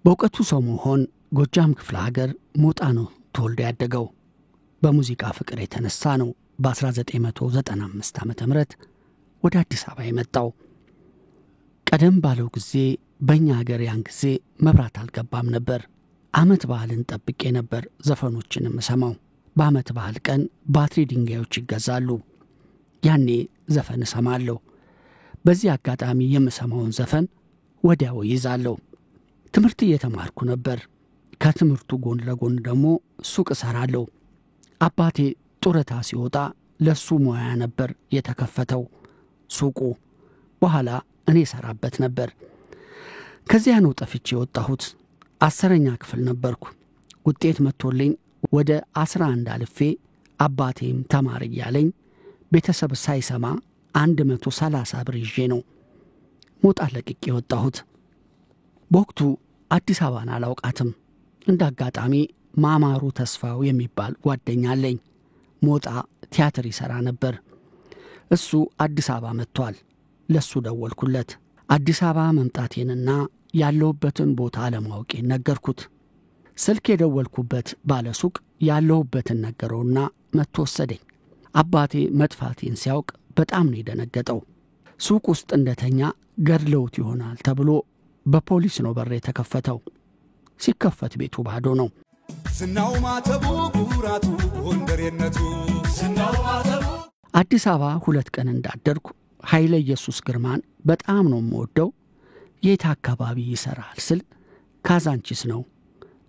በእውቀቱ ሰው መሆን ጎጃም ክፍለ ሀገር ሞጣ ነው ተወልዶ ያደገው። በሙዚቃ ፍቅር የተነሳ ነው በ1995 ዓመተ ምህረት ወደ አዲስ አበባ የመጣው። ቀደም ባለው ጊዜ በእኛ ሀገር ያን ጊዜ መብራት አልገባም ነበር። ዓመት በዓልን ጠብቄ ነበር ዘፈኖችንም ሰማው። በዓመት በዓል ቀን ባትሪ ድንጋዮች ይገዛሉ። ያኔ ዘፈን ሰማለሁ። በዚህ አጋጣሚ የምሰማውን ዘፈን ወዲያው ይዛለሁ። ትምህርት እየተማርኩ ነበር። ከትምህርቱ ጎን ለጎን ደግሞ ሱቅ እሰራለሁ። አባቴ ጡረታ ሲወጣ ለሱ ሙያ ነበር የተከፈተው ሱቁ። በኋላ እኔ ሰራበት ነበር። ከዚያ ነው ጠፍቼ ወጣሁት። 10ኛ ክፍል ነበርኩ። ውጤት መጥቶልኝ ወደ 11 አልፌ አባቴም ተማር እያለኝ ቤተሰብ ሳይሰማ 130 ብር ይዤ ነው ሞጣ ለቅቄ ወጣሁት። በወቅቱ አዲስ አበባን አላውቃትም። እንዳጋጣሚ ማማሩ ተስፋው የሚባል ጓደኛ አለኝ። ሞጣ ቲያትር ይሰራ ነበር። እሱ አዲስ አበባ መጥቷል። ለሱ ደወልኩለት። አዲስ አበባ መምጣቴንና ያለሁበትን ቦታ ለማወቄን ነገርኩት። ስልክ የደወልኩበት ባለሱቅ ያለሁበትን ነገረውና መጥቶ ወሰደኝ። አባቴ መጥፋቴን ሲያውቅ በጣም ነው የደነገጠው። ሱቅ ውስጥ እንደተኛ ገድለውት ይሆናል ተብሎ በፖሊስ ነው በር የተከፈተው። ሲከፈት ቤቱ ባዶ ነው። ስናው ማተቡ ኩራቱ ወንደሬነቱ ስናው ማተቡ አዲስ አበባ 2 ቀን እንዳደርኩ ኃይለ ኢየሱስ ግርማን በጣም ነው የምወደው። የት አካባቢ ይሰራል ስል ካዛንቺስ ነው፣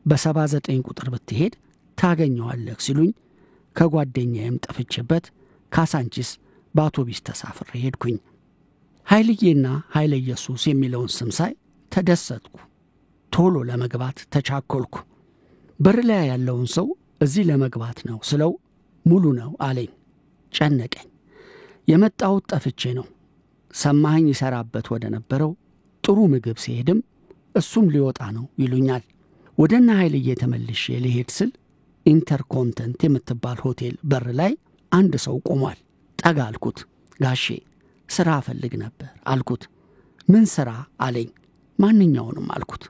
በ79 ቁጥር ብትሄድ ታገኘዋለህ ሲሉኝ ከጓደኛዬም ጠፍቼበት ካዛንቺስ በአውቶቢስ ተሳፍሬ ሄድኩኝ። ኃይልዬና ኃይለ ኢየሱስ የሚለውን ስም ሳይ ተደሰትኩ። ቶሎ ለመግባት ተቻኮልኩ። በር ላይ ያለውን ሰው እዚህ ለመግባት ነው ስለው ሙሉ ነው አለኝ። ጨነቀኝ። የመጣሁት ጠፍቼ ነው። ሰማኸኝ ይሰራበት ወደ ነበረው ጥሩ ምግብ ሲሄድም እሱም ሊወጣ ነው ይሉኛል። ወደና ኃይልዬ ተመልሼ ልሄድ ስል ኢንተርኮንቲኔንት የምትባል ሆቴል በር ላይ አንድ ሰው ቆሟል። ጠጋ አልኩት። ጋሼ ስራ ፈልግ ነበር አልኩት። ምን ስራ አለኝ። ማንኛውንም አልኩት።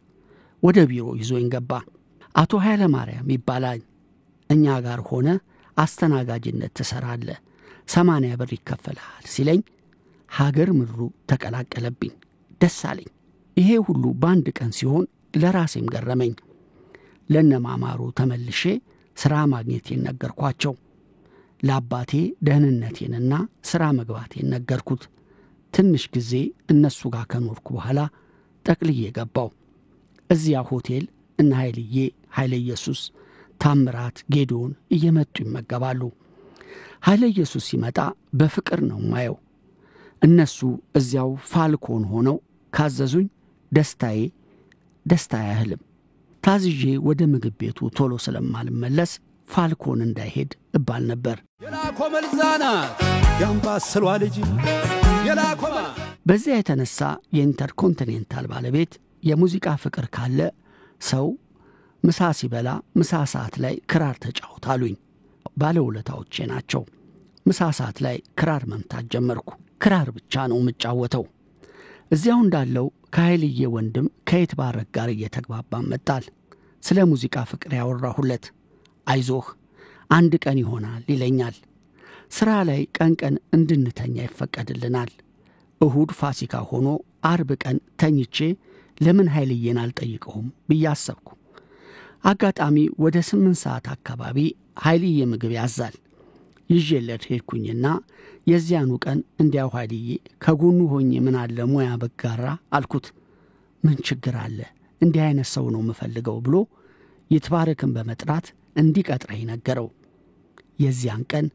ወደ ቢሮ ይዞኝ ገባ። አቶ ኃይለ ማርያም ይባላል። እኛ ጋር ሆነ አስተናጋጅነት ትሰራለህ፣ 80 ብር ይከፈላል ሲለኝ ሀገር ምድሩ ተቀላቀለብኝ። ደስ አለኝ። ይሄ ሁሉ በአንድ ቀን ሲሆን ለራሴም ገረመኝ። ለነማማሩ ተመልሼ ስራ ማግኘቴን ነገርኳቸው። ለአባቴ ደህንነቴንና ስራ መግባቴን ነገርኩት። ትንሽ ጊዜ እነሱ ጋር ከኖርኩ በኋላ ጠቅልዬ ገባው። እዚያ ሆቴል እነ ኃይልዬ፣ ኃይለ ኢየሱስ፣ ታምራት፣ ጌዶን እየመጡ ይመገባሉ። ኃይለ ኢየሱስ ሲመጣ በፍቅር ነው ማየው። እነሱ እዚያው ፋልኮን ሆነው ካዘዙኝ ደስታ ያህልም። ታዝዤ ወደ ምግብ ቤቱ ቶሎ ስለማልመለስ ፋልኮን እንዳይሄድ እባል ነበር። የላኮ መልዛናት ያምባሰሏ ልጅ የላኮ በዚያ የተነሳ የኢንተርኮንቲኔንታል ባለቤት የሙዚቃ ፍቅር ካለ ሰው ምሳ ሲበላ ምሳ ሰዓት ላይ ክራር ተጫውታሉኝ። ባለውለታዎቼ ናቸው። ምሳ ሰዓት ላይ ክራር መምታት ጀመርኩ። ክራር ብቻ ነው የምጫወተው። እዚያው እንዳለው ከኃይልዬ ወንድም ከየት ባረክ ጋር እየተግባባን መጣል። ስለ ሙዚቃ ፍቅር ያወራሁለት። አይዞህ አንድ ቀን ይሆናል ይለኛል። ስራ ላይ ቀን እንድንተኛ ይፈቀድልናል። እሁድ ፋሲካ ሆኖ አርብ ቀን ተኝቼ ለምን ኃይልዬን አልጠይቀውም ብያሰብኩ። አጋጣሚ ወደ 8 ሰዓት አካባቢ ኃይልዬ ምግብ ያዛል። ይዤለት ሄድኩኝና የዚያኑ ቀን እንዲያው ኃይልዬ ከጎኑ ሆኜ ምን አለ ሙያ በጋራ አልኩት። ምን ችግር አለ እንዲህ አይነት ሰው ነው የምፈልገው ብሎ ይትባረክን በመጥራት እንዲቀጥረኝ ነገረው። የዚያን ቀን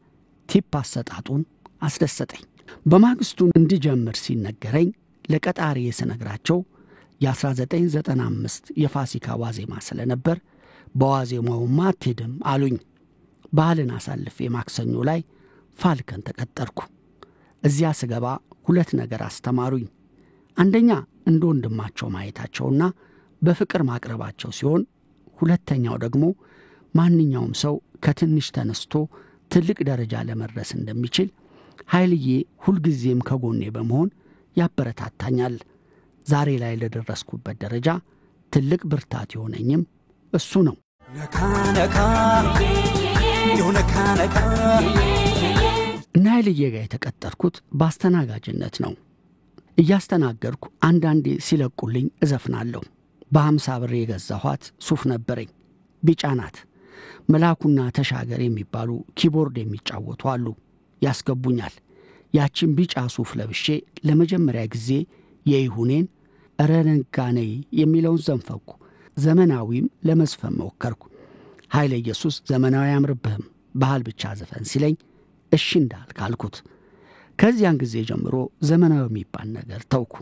ቲፕ አሰጣጡን አስደሰተኝ። በማግስቱ እንዲጀምር ሲነገረኝ ለቀጣሪ የሰነግራቸው የ1995 የፋሲካ ዋዜማ ስለነበር በዋዜማውማ አትሄድም አሉኝ። ባህልን አሳልፌ ማክሰኞ ላይ ፋልከን ተቀጠርኩ። እዚያ ስገባ 2 ነገር አስተማሩኝ። አንደኛ እንደ ወንድማቸው ማየታቸውና በፍቅር ማቅረባቸው ሲሆን፣ ሁለተኛው ደግሞ ማንኛውም ሰው ከትንሽ ተነስቶ ትልቅ ደረጃ ለመድረስ እንደሚችል ኃይልዬ ሁልጊዜም ከጎኔ በመሆን ያበረታታኛል። ዛሬ ላይ ለደረስኩበት ደረጃ ትልቅ ብርታት የሆነኝም እሱ ነው። ነካ ነካ ነካ ነካ እና ኃይልዬ ጋር የተቀጠርኩት በአስተናጋጅነት ነው። እያስተናገርኩ አንዳንዴ ሲለቁልኝ እዘፍናለሁ። በ50 ብር የገዛኋት ሱፍ ነበረኝ። ቢጫ ናት። መላኩና ተሻገር የሚባሉ ኪቦርድ የሚጫወቱ አሉ። ያስገቡኛል። ያችን ቢጫ ሱፍ ለብሼ ለመጀመሪያ ጊዜ የይሁኔን ረነጋነይ የሚለውን ዘንፈኩ። ዘመናዊም ለመዝፈን ሞከርኩ። ኃይለ ኢየሱስ ዘመናዊ አምርብህም ባህል ብቻ ዘፈን ሲለኝ እሺ እንዳልክ አልኩት። ከዚያን ጊዜ ጀምሮ ዘመናዊ የሚባል ነገር ተውኩ።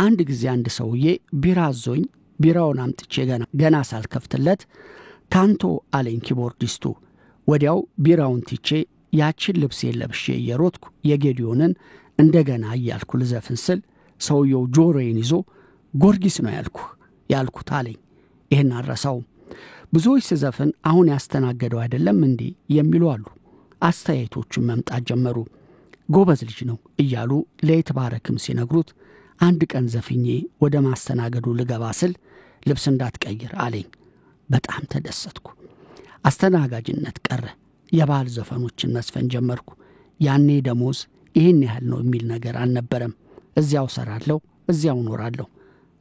አንድ ጊዜ አንድ ሰውዬ ቢራ አዞኝ ቢራውን አምጥቼ ገና ሳልከፍትለት ታንቶ አለኝ ኪቦርዲስቱ። ወዲያው ቢራውን ትቼ ያችን ልብሴን ለብሼ እየሮጥኩ የጌዲዮንን እንደገና እያልኩ ልዘፍን ስል ሰውየው ጆሮዬን ይዞ ጎርጊስ ነው ያልኩት አለኝ። ይህን አልረሳውም። ብዙዎች ስዘፍን አሁን ያስተናገደው አይደለም እንዴ የሚሉ አሉ። አስተያየቶቹን መምጣት ጀመሩ። ጎበዝ ልጅ ነው እያሉ ለይትባረክም ሲነግሩት አንድ ቀን ዘፍኜ ወደ ማስተናገዱ ልገባ ስል ልብስ እንዳትቀይር አለኝ። በጣም ተደሰትኩ። አስተናጋጅነት ቀረ። የባህል ዘፈኖችን መስፈን ጀመርኩ። ያኔ ደሞዝ ይህን ያህል ነው የሚል ነገር አልነበረም። እዚያው ሰራለሁ፣ እዚያው ኖራለሁ።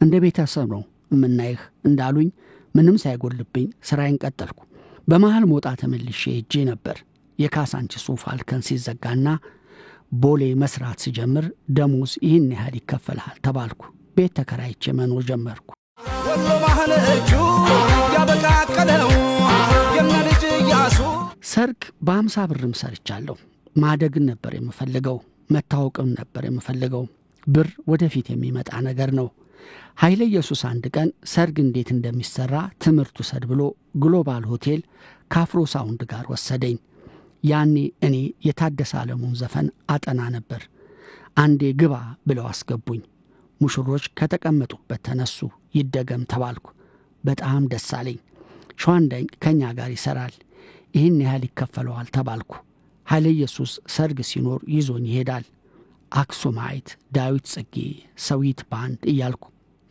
እንደ ቤተሰብ ነው የምናይህ እንዳሉኝ ምንም ሳይጎልብኝ ስራዬን ቀጠልኩ። በመሃል ሞጣ ተመልሼ ሄጄ ነበር። የካሳንቺሱ ፋልከን ሲዘጋና ቦሌ መስራት ሲጀምር ደሞዝ ይህን ያህል ይከፈልሃል ተባልኩ። ቤት ተከራይቼ መኖር ጀመርኩ። ወሎ ባህል እጁ ያበቃቀለው የነልጅ ያሱ ሰርግ በ50 ብርም ሰርቻለሁ። ማደግን ነበር የምፈልገው፣ መታወቅም ነበር የምፈልገው። ብር ወደፊት የሚመጣ ነገር ነው። ኃይለ ኢየሱስ አንድ ቀን ሰርግ እንዴት እንደሚሰራ ትምህርቱ ሰድ ብሎ ግሎባል ሆቴል ካፍሮ ሳውንድ ጋር ወሰደኝ። ያኔ እኔ የታደሰ ዓለሙን ዘፈን አጠና ነበር። አንዴ ግባ ብለው አስገቡኝ። ሙሽሮች ከተቀመጡበት ተነሱ። ይደገም ተባልኩ። በጣም ደስ አለኝ። ሸዋንዳኝ ከኛ ጋር ይሰራል፣ ይህን ያህል ይከፈለዋል ተባልኩ። ኃይለ ኢየሱስ ሰርግ ሲኖር ይዞኝ ይሄዳል። አክሱማይት፣ ዳዊት ጽጌ፣ ሰዊት ባንድ እያልኩ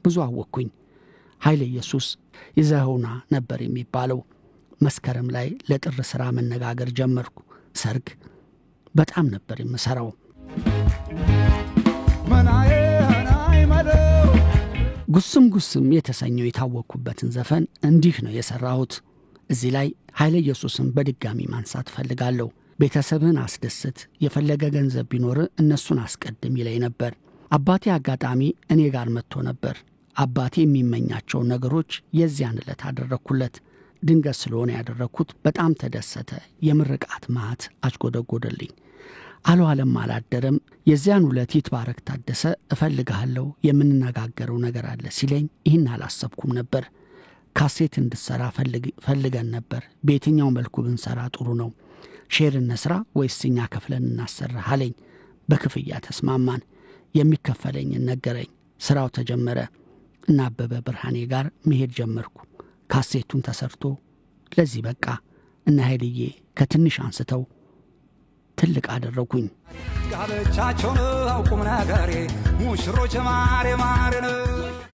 ብዙ አወቅኩኝ። ኃይለ ኢየሱስ ይዘኸውና ነበር የሚባለው። መስከረም ላይ ለጥር ሥራ መነጋገር ጀመርኩ። ሰርግ በጣም ነበር የምሰራው። ጉስም የተሰኘው የታወቅኩበትን ዘፈን እንዲህ ነው የሰራሁት። እዚህ ላይ ኃይለ ኢየሱስን በድጋሚ ማንሳት ፈልጋለሁ። ቤተሰብን አስደስት፣ የፈለገ ገንዘብ ቢኖር እነሱን አስቀድም ይለኝ ነበር። አባቴ አጋጣሚ እኔ ጋር መጥቶ ነበር። አባቴ የሚመኛቸው ነገሮች የዚያን ዕለት አደረኩለት። ድንገት ስለሆነ ያደረኩት በጣም ተደሰተ። የምርቃት ማት አጭጎደጎደልኝ። አልዋለም አላደረም። የዚያን ዕለት ይትባረክ ታደሰ እፈልግሃለሁ የምንነጋገረው ነገር አለ ሲለኝ ይህን አላሰብኩም ነበር። ካሴት እንድትሰራ ፈልገን ነበር። በየትኛው መልኩ ብንሰራ ጥሩ ነው? ሼር እንስራ ወይስ እኛ ከፍለን እናሰራ አለኝ። በክፍያ ተስማማን። የሚከፈለኝን ነገረኝ። ስራው ተጀመረ እና አበበ ብርሃኔ ጋር መሄድ ጀመርኩ። ካሴቱን ተሰርቶ ለዚህ በቃ እና ኃይልዬ ከትንሽ አንስተው ትልቅ አደረጉኝ። ጋብቻቸውን አውቁም ነገሬ ሙሽሮች ማሬ ማሬ